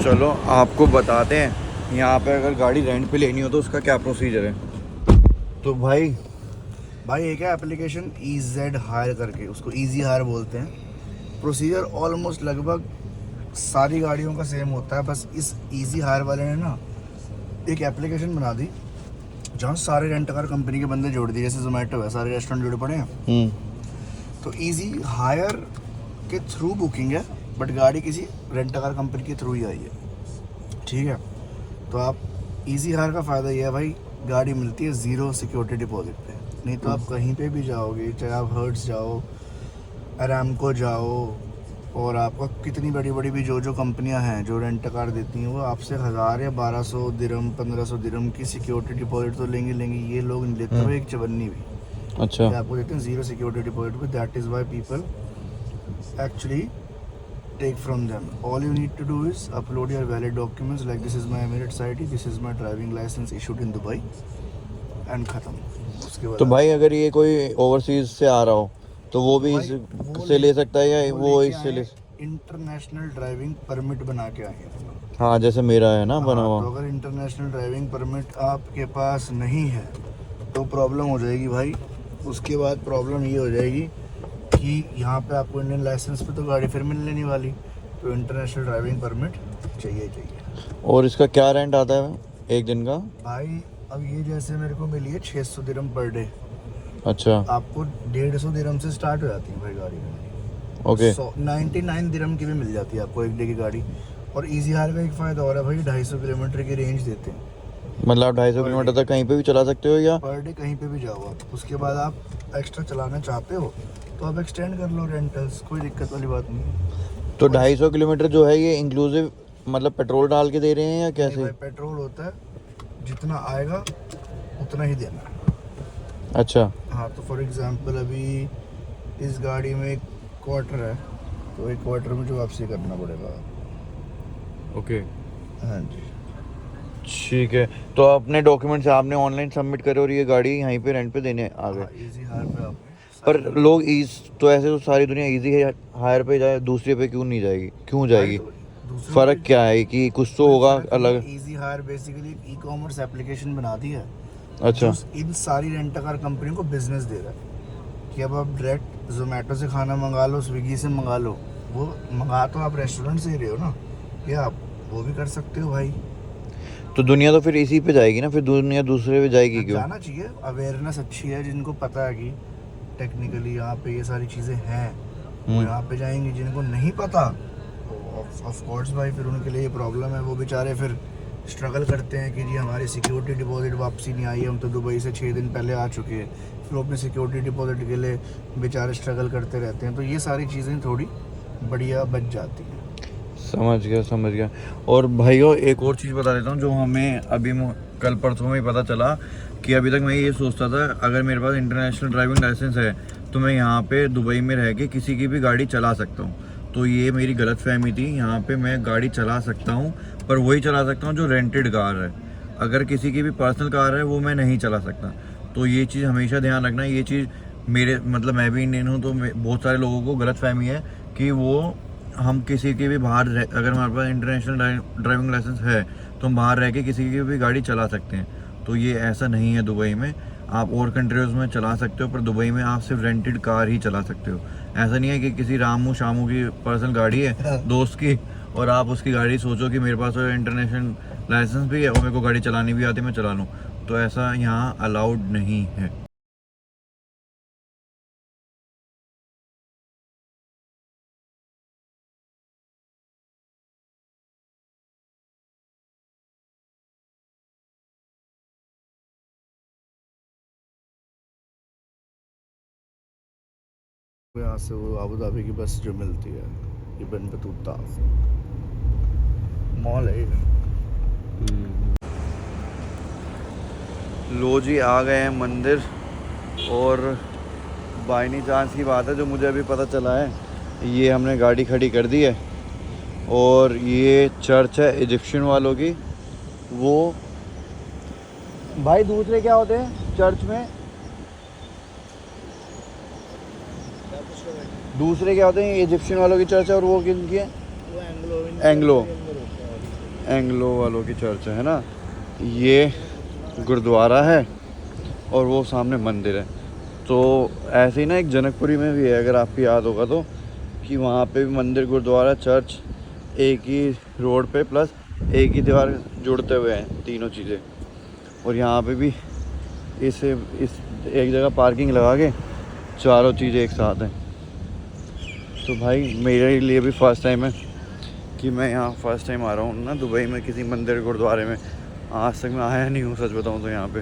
चलो आपको बताते हैं यहाँ पे अगर गाड़ी रेंट पे लेनी हो तो उसका क्या प्रोसीजर है। तो भाई एक है एप्लीकेशन EZ हायर करके, उसको इजी हायर बोलते हैं। प्रोसीजर ऑलमोस्ट लगभग सारी गाड़ियों का सेम होता है, बस इस इजी हायर वाले ने ना एक एप्लीकेशन बना दी जहाँ सारे रेंट कार कंपनी के बंदे जोड़ दिए। जैसे जोमेटो है, सारे रेस्टोरेंट जुड़े पड़े हैं। तो इजी हायर के थ्रू बुकिंग है, बट गाड़ी किसी रेंट कार कंपनी के थ्रू ही आई है। ठीक है, तो आप इजी हायर का फ़ायदा ये है भाई, गाड़ी मिलती है ज़ीरो सिक्योरिटी डिपॉजिट पे। नहीं तो आप कहीं पे भी जाओगे, चाहे आप हर्ट्स जाओ, अरामको जाओ, और आपका कितनी बड़ी बड़ी भी जो कंपनियां हैं जो रेंट कार देती हैं, वो आपसे 1000 या 1200 दिरहम 1500 दिरहम की सिक्योरिटी डिपॉजिट तो लेंगे। ये लोग नहीं लेते हुए एक चवन्नी भी। अच्छा। आपको देते हैं ज़ीरो सिक्योरिटी डिपॉजिट पे। That is why people actually take from them. All you need to do is upload your valid documents like this is my Emirates ID, this is my driving license issued in Dubai, and खत्म। उसके बाद तो भाई अगर ये कोई overseas से आ रहा हो तो वो भी इससे ले सकता है या वो इससे ले? इंटरनेशनल ड्राइविंग परमिट बना के आए हैं। हाँ, जैसे मेरा है ना बना हुआ। तो अगर इंटरनेशनल ड्राइविंग परमिट आपके पास नहीं है तो प्रॉब्लम हो जाएगी भाई। उसके बाद प्रॉब्लम ये हो जाएगी कि यहाँ पे आपको इंडियन लाइसेंस पे तो गाड़ी फिर मिलने नहीं वाली, तो इंटरनेशनल ड्राइविंग परमिट चाहिए। और इसका क्या रेंट आता है एक दिन का? भाई अब ये जैसे मेरे को मिली है 600 दिरहम पर डे। अच्छा। आपको 150 दिरहम से स्टार्ट हो जाती है भाई गाड़ी में। ओके। 99 दिरहम की भी मिल जाती है आपको एक डे की गाड़ी। और इजी हायर का एक फ़ायदा और है भाई, 250 किलोमीटर की रेंज देते हैं। मतलब आप 250 किलोमीटर तक कहीं पे भी चला सकते हो या पर डे कहीं पे भी जाओ आप। उसके बाद आप एक्स्ट्रा चलाना चाहते हो तो आप एक्सटेंड कर लो रेंटल्स, कोई दिक्कत वाली बात नहीं। तो 250 किलोमीटर जो है ये इंक्लूसिव मतलब पेट्रोल डाल के दे रहे हैं या कैसे? भाई पेट्रोल होता है, जितना आएगा उतना ही देना है। अच्छा। हाँ, तो फॉर एग्जांपल अभी इस गाड़ी में एक क्वार्टर है, तो एक क्वार्टर में जो वापसी करना पड़ेगा। ओके। हाँ जी, ठीक है। तो अपने डॉक्यूमेंट्स आपने ऑनलाइन सबमिट करे और ये गाड़ी यहीं पे रेंट पे देने आ गए। इजी हायर पे आपने पर लोग तो ऐसे तो सारी दुनिया इजी हायर पे जाए, दूसरे पे क्यों नहीं जाएगी? क्यों जाएगी? फर्क क्या है कि कुछ तो होगा अलग? Easy hire basically e commerce application बना दी है। अच्छा। इन सारी रेंट कार कंपनियों को बिजनेस दे रहा है कि अब आप डायरेक्ट जोमेटो से खाना मंगा लो, स्विगी से मंगा लो। वो मंगा तो आप रेस्टोरेंट से ही रहे हो ना, या आप वो भी कर सकते हो भाई। तो दुनिया तो फिर इसी पे जाएगी ना, फिर दुनिया दूसरे पे जाएगी क्यों? जाना चाहिए, अवेयरनेस अच्छी है। जिनको पता है कि टेक्निकली यहाँ पे ये सारी चीज़ें हैं वो यहाँ पे जाएंगे। जिनको नहीं पता तो ऑफ कोर्स भाई फिर उनके लिए ये प्रॉब्लम है। वो बेचारे फिर स्ट्रगल करते हैं कि जी हमारी सिक्योरिटी डिपॉजिट वापसी नहीं आई, हम तो दुबई से 6 दिन पहले आ चुके हैं। फिर वो अपनी सिक्योरिटी डिपॉजिट के लिए बेचारे स्ट्रगल करते रहते हैं। तो ये सारी चीज़ें थोड़ी बढ़िया बच जाती हैं। समझ गया। और भाइयों एक और चीज़ बता देता हूँ जो हमें अभी कल परसों में ही पता चला कि अभी तक मैं ये सोचता था अगर मेरे पास इंटरनेशनल ड्राइविंग लाइसेंस है तो मैं यहाँ पे दुबई में रह के किसी की भी गाड़ी चला सकता हूँ। तो ये मेरी गलत फहमी थी। यहाँ पे मैं गाड़ी चला सकता हूँ, पर वही चला सकता हूँ जो रेंटेड कार है। अगर किसी की भी पर्सनल कार है वो मैं नहीं चला सकता। तो ये चीज़ हमेशा ध्यान रखना। ये चीज़ मेरे मतलब मैं भी इंडियन हूँ तो बहुत सारे लोगों को गलत फहमी है कि वो हम किसी के भी बाहर अगर हमारे पास इंटरनेशनल ड्राइविंग लाइसेंस है तो हम बाहर रह के किसी की भी गाड़ी चला सकते हैं। तो ये ऐसा नहीं है। दुबई में आप और कंट्रीज़ में चला सकते हो, पर दुबई में आप सिर्फ रेंटेड कार ही चला सकते हो। ऐसा नहीं है कि किसी रामू शामू की पर्सनल गाड़ी है दोस्त की और आप उसकी गाड़ी सोचो कि मेरे पास तो इंटरनेशनल लाइसेंस भी है और मेरे को गाड़ी चलानी भी आती है, मैं चला लूँ। तो ऐसा यहाँ अलाउड नहीं है। यहाँ से वो अबू धाबी की बस जो मिलती है इब्न बतूता मॉल है। लो जी आ गए हैं मंदिर। और बाय नी चांस की बात है जो मुझे अभी पता चला है, ये हमने गाड़ी खड़ी कर दी है और ये चर्च है इजिप्शियन वालों की। वो भाई दूसरे क्या होते हैं चर्च में? दूसरे क्या होते हैं? इजिप्शियन वालों की चर्च है और वो किन की है? वो एंग्लो। एंग्लो वालों की चर्च है ना, ये गुरुद्वारा है और वो सामने मंदिर है। तो ऐसे ही ना एक जनकपुरी में भी है, अगर आपको याद होगा तो, कि वहाँ पे भी मंदिर, गुरुद्वारा, चर्च एक ही रोड पे प्लस एक ही दीवार जुड़ते हुए हैं तीनों चीज़ें। और यहाँ पे भी इस एक जगह पार्किंग लगा के चारों चीज़ें एक साथ हैं। तो भाई मेरे लिए भी फर्स्ट टाइम है कि मैं यहाँ फर्स्ट टाइम आ रहा हूँ ना दुबई में, किसी मंदिर गुरुद्वारे में। आज तक मैं आया नहीं हूँ सच बताऊँ तो यहाँ पे,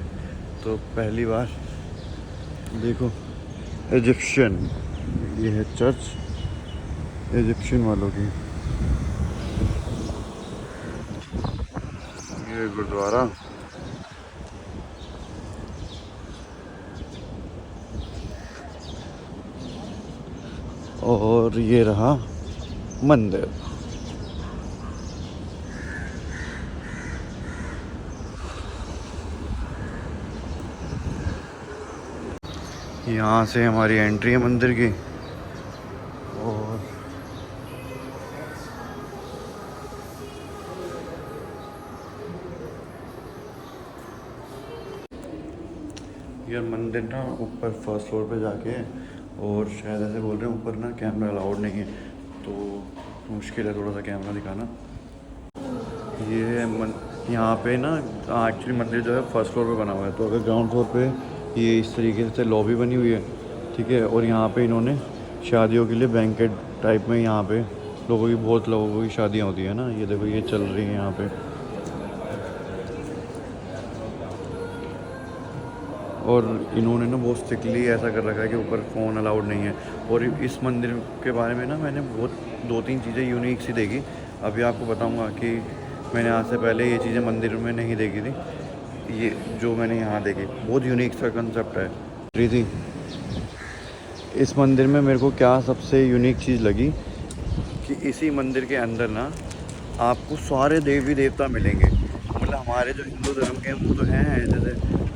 तो पहली बार। देखो इजिप्शियन, ये है चर्च इजिप्शियन वालों की, ये गुरुद्वारा। और ये रहा मंदिर। यहाँ से हमारी एंट्री है मंदिर की। और यार मंदिर ना ऊपर फर्स्ट फ्लोर पे जाके है, और शायद ऐसे बोल रहे हैं ऊपर ना कैमरा अलाउड नहीं है, तो मुश्किल है थोड़ा सा कैमरा दिखाना। ये है यहाँ पे ना एक्चुअली मंदिर जो है फर्स्ट फ्लोर पे बना हुआ है, तो अगर ग्राउंड फ्लोर पे ये इस तरीके से लॉबी बनी हुई है, ठीक है। और यहाँ पे इन्होंने शादियों के लिए बैंकेट टाइप में, यहाँ पे बहुत लोगों की शादियाँ होती है ना, ये देखो ये चल रही है यहाँ पे। और इन्होंने ना बहुत स्ट्रिक्टली ऐसा कर रखा है कि ऊपर फ़ोन अलाउड नहीं है। और इस मंदिर के बारे में ना मैंने बहुत 2-3 चीज़ें यूनिक सी देखी, अभी आपको बताऊंगा कि मैंने आज से पहले ये चीज़ें मंदिर में नहीं देखी थी। ये जो मैंने यहाँ देखी बहुत यूनिक सा कंसेप्ट है। थी इस मंदिर में मेरे को क्या सबसे यूनिक चीज़ लगी कि इसी मंदिर के अंदर ना आपको सारे देवी देवता मिलेंगे। मतलब हमारे जो हिंदू धर्म के हैं वो तो हैं, जैसे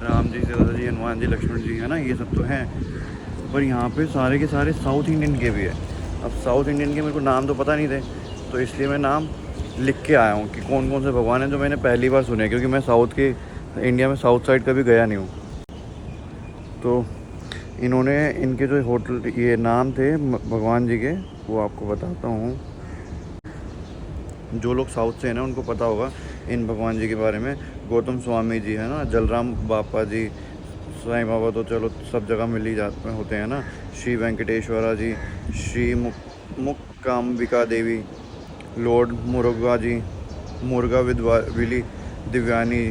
राम जी, सीता जी, हनुमान जी, लक्ष्मण जी, है ना, ये सब तो हैं। पर यहाँ पे सारे के सारे साउथ इंडियन के भी है। अब साउथ इंडियन के मेरे को नाम तो पता नहीं थे, तो इसलिए मैं नाम लिख के आया हूँ कि कौन कौन से भगवान हैं जो मैंने पहली बार सुने, क्योंकि मैं साउथ के इंडिया में साउथ साइड कभी गया नहीं हूँ। तो इन्होंने इनके जो होटल ये नाम थे भगवान जी के, वो आपको बताता हूँ। जो लोग साउथ से हैं ना उनको पता होगा इन भगवान जी के बारे में। गौतम स्वामी जी है ना, जलराम बापा जी, साईं बाबा तो चलो सब जगह मिल ही जाते होते हैं ना, श्री वेंकटेश्वरा जी, श्री मुक्काम्बिका देवी, लॉर्ड मुरुगा जी, मुर्गा विली दिव्यानी,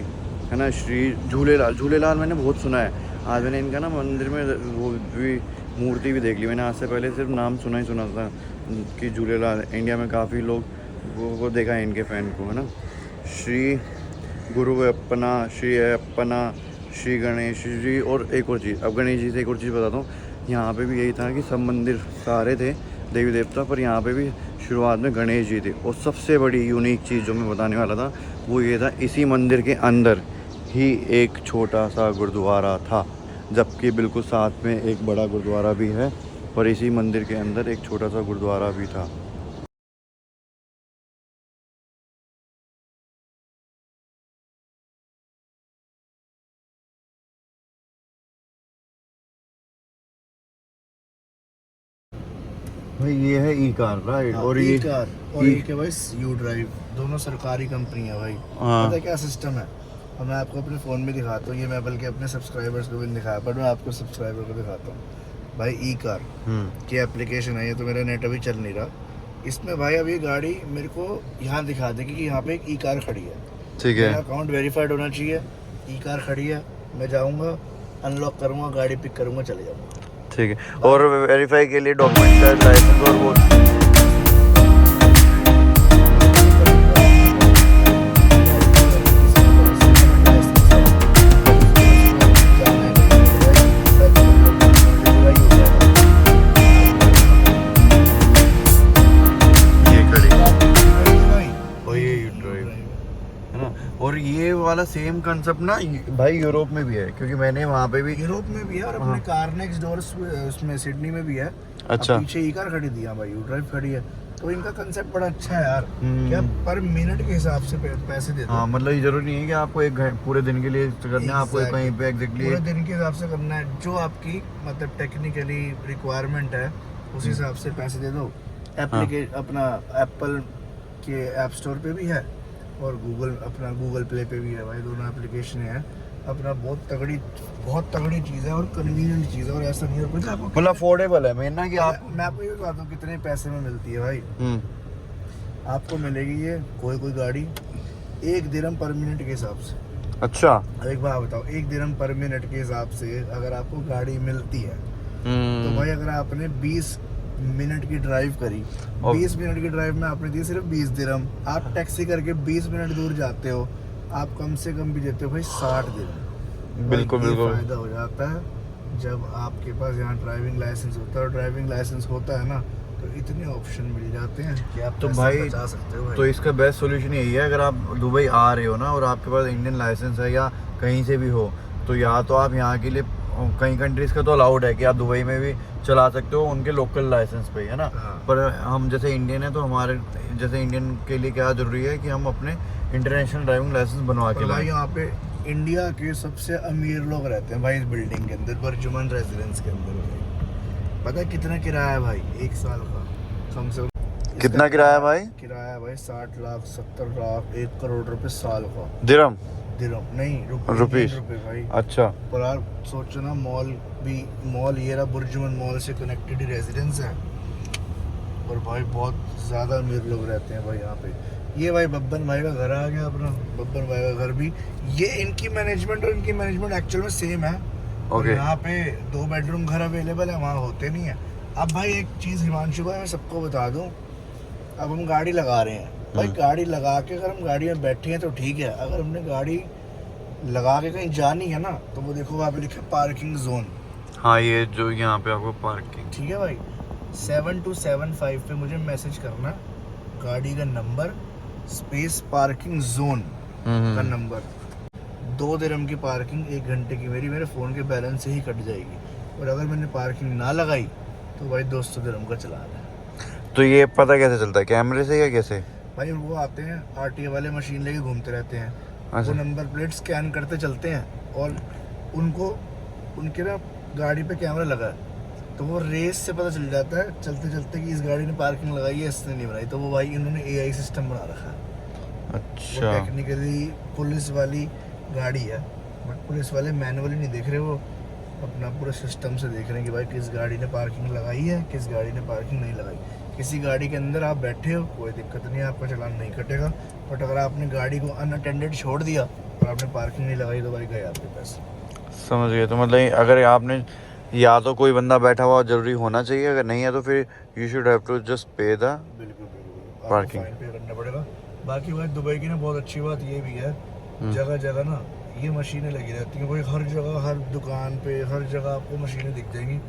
है ना, श्री झूलेलाल मैंने बहुत सुना है। आज मैंने इनका ना मंदिर में वो भी मूर्ति भी देख ली। मैंने आज से पहले सिर्फ नाम सुना ही सुना था कि झूलेलाल, इंडिया में काफ़ी लोग वो देखा है इनके फ़ैन को, है ना। श्री गुरु अप्पना, श्री अप्पना, श्री गणेश जी। और एक और चीज़, अब गणेश जी से एक और चीज़ बताता हूँ। यहाँ पे भी यही था कि सब मंदिर सारे थे देवी देवता, पर यहाँ पे भी शुरुआत में गणेश जी थे। और सबसे बड़ी यूनिक चीज़ जो मैं बताने वाला था वो ये था, इसी मंदिर के अंदर ही एक छोटा सा गुरुद्वारा था, जबकि बिल्कुल साथ में एक बड़ा गुरुद्वारा भी है, पर इसी मंदिर के अंदर एक छोटा सा गुरुद्वारा भी था। भाई ये है ई कार राइट, और ये कार और एक है भाई यू ड्राइव, दोनों सरकारी कंपनी है भाई। हाँ। पता है क्या सिस्टम है, और मैं आपको अपने फ़ोन में दिखाता हूँ। ये मैं बल्कि अपने सब्सक्राइबर्स को भी नहीं दिखाया, पर मैं आपको सब्सक्राइबर को दिखाता हूँ। भाई ई कार की एप्लीकेशन है ये, तो मेरा नेट अभी चल नहीं रहा इसमें भाई। अब ये गाड़ी मेरे को यहाँ दिखा देगी कि यहाँ पे एक ई कार खड़ी है, ठीक है। मेरा अकाउंट वेरीफाइड होना चाहिए। ई कार खड़ी है, मैं जाऊँगा, अनलॉक करूँगा, गाड़ी पिक करूँगा, चले जाऊँगा। ठीक है। और वेरीफाई के लिए डॉक्यूमेंट, लाइसेंस और वो और ये वाला सेम कंसेप्ट ना भाई यूरोप में भी है, क्योंकि मैंने वहाँ पे भी, यूरोप में भी है और अपने कार नेक्स्ट डोर उसमें सिडनी में भी है। अच्छा। पीछे ई कार खड़ी थी, हाँ भाई यू ड्राइव खड़ी है। तो इनका कंसेप्ट बड़ा अच्छा है यार, हम्म। कि आप पर मिनट के हिसाब से पैसे देते हाँ मतलब ये जरूरी नहीं है कि आपको एक पूरे दिन के लिए करना है, आपको Exactly. कहीं पे एग्जैक्टली पूरे दिन के हिसाब से करना है, जो आपकी मतलब टेक्निकली रिक्वायरमेंट है उस हिसाब से पैसे दे दो। अपना एप्पल के ऐप स्टोर पे भी है और गूगल प्ले पे भी है भाई, दोनों एप्लीकेशन है अपना। बहुत तगड़ी चीज़ है और कन्वीनियंट चीज़ है, और ऐसा नहीं है कुछ आपको मतलब अफोर्डेबल है मेन ना कि आप मैं आपको ये बताता हूँ कितने पैसे में मिलती है भाई। हम्म। आपको मिलेगी ये कोई गाड़ी 1 दिरहम पर मिनट के हिसाब से। अच्छा। अब एक बात बताओ, 1 दिरहम पर मिनट के हिसाब से अगर आपको गाड़ी मिलती है तो भाई अगर आपने 20 मिनट की ड्राइव करी, 20 मिनट की ड्राइव में आपने दी सिर्फ 20 दिरहम। आप टैक्सी करके 20 मिनट दूर जाते हो, आप कम से कम भी देते हो भाई 60 दिरहम। बिल्कुल भाई ये बिल्कुल। फायदा हो जाता है जब आपके पास यहाँ ड्राइविंग लाइसेंस होता है, और ड्राइविंग लाइसेंस होता है ना तो इतने ऑप्शन मिल जाते हैं कि आप तो पैसा भाई बचा सकते हो भाई। तो इसका बेस्ट सॉल्यूशन यही है, अगर आप दुबई आ रहे हो ना और आपके पास इंडियन लाइसेंस है या कहीं से भी हो, तो या तो आप यहाँ के लिए कई कंट्रीज का तो अलाउड है कि आप दुबई में भी चला सकते हो उनके लोकल लाइसेंस पे, है ना। हाँ। पर हम जैसे इंडियन है तो हमारे जैसे इंडियन के लिए क्या जरूरी है कि हम अपने इंटरनेशनल ड्राइविंग लाइसेंस बनवा के और भाई लाएं। यहाँ पे इंडिया के सबसे अमीर लोग रहते हैं भाई इस बिल्डिंग के अंदर, बर्जुमन रेजिडेंस के अंदर भाई। पता है कितना किराया है भाई 1 साल का? कम से कम कितना किराया भाई? किराया भाई 60 लाख 70 लाख 1 करोड़ रुपए साल का। दिरहम दिरहम नहीं, रुपीस। रुपए भाई। अच्छा। पर यार सोचो ना, मॉल ये रहा बुर्जुमन मॉल से कनेक्टेड ही रेजिडेंस है, और भाई बहुत ज़्यादा अमीर लोग रहते हैं भाई यहाँ पे। ये भाई बब्बन भाई का घर आ गया अपना, बब्बन भाई का घर भी, ये इनकी मैनेजमेंट और इनकी मैनेजमेंट एक्चुअल में सेम है। और Okay. यहाँ पे 2 बेडरूम घर अवेलेबल है, वहाँ होते नहीं है। अब भाई एक चीज़ हिमांशु भाई मैं सबको बता दूँ, अब हम गाड़ी लगा रहे हैं भाई, गाड़ी लगा के अगर हम गाड़ी में बैठे हैं तो ठीक है, अगर हमने गाड़ी लगा के कहीं जानी है ना तो वो देखो वहाँ पे लिखा है पार्किंग जोन। हाँ ये जो यहाँ पे आपको पार्किंग, ठीक है भाई, 7275 पे मुझे मैसेज करना, गाड़ी का नंबर स्पेस पार्किंग जोन का नंबर। 2 दिरहम की पार्किंग 1 घंटे की मेरे फ़ोन के बैलेंस से ही कट जाएगी, और अगर मैंने पार्किंग ना लगाई तो भाई 200 दिरहम का चलाना है। तो ये पता कैसे चलता है, कैमरे से या कैसे? भाई वो आते हैं आरटीए वाले, मशीन लेके घूमते रहते हैं, अच्छा। वो नंबर प्लेट स्कैन करते चलते हैं, और उनको उनके ना गाड़ी पे कैमरा लगा है, तो वो रेस से पता चल जाता है चलते चलते कि इस गाड़ी ने पार्किंग लगाई है, इसने नहीं बनाई। तो वो भाई इन्होंने एआई सिस्टम बना रखा है। वो अच्छा। टेक्निकली पुलिस वाली गाड़ी है, बट पुलिस वाले मैनुअली नहीं देख रहे, वो अपना पूरे सिस्टम से देख रहे हैं कि भाई किस गाड़ी ने पार्किंग लगाई है, किस गाड़ी ने पार्किंग नहीं लगाई। किसी गाड़ी के अंदर आप बैठे हो कोई दिक्कत नहीं है, आपका चालान नहीं कटेगा, बट अगर आपने गाड़ी को अनअटेंडेड छोड़ दिया और आपने पार्किंग नहीं लगाई तो भाई गए आपके पैसे। समझ गए। तो मतलब अगर आपने या तो कोई बंदा बैठा हुआ जरूरी होना चाहिए, अगर नहीं है तो फिर you should have to just pay the बिल्कुल बिल्कुल पार्किंग। फाइन पे करना पड़ेगा। बाकी भाई दुबई की ना बहुत अच्छी बात ये भी है, जगह जगह ना ये मशीनें लगी रहती हैं भाई, हर जगह हर दुकान पे हर जगह आपको मशीनें दिख जाएंगी।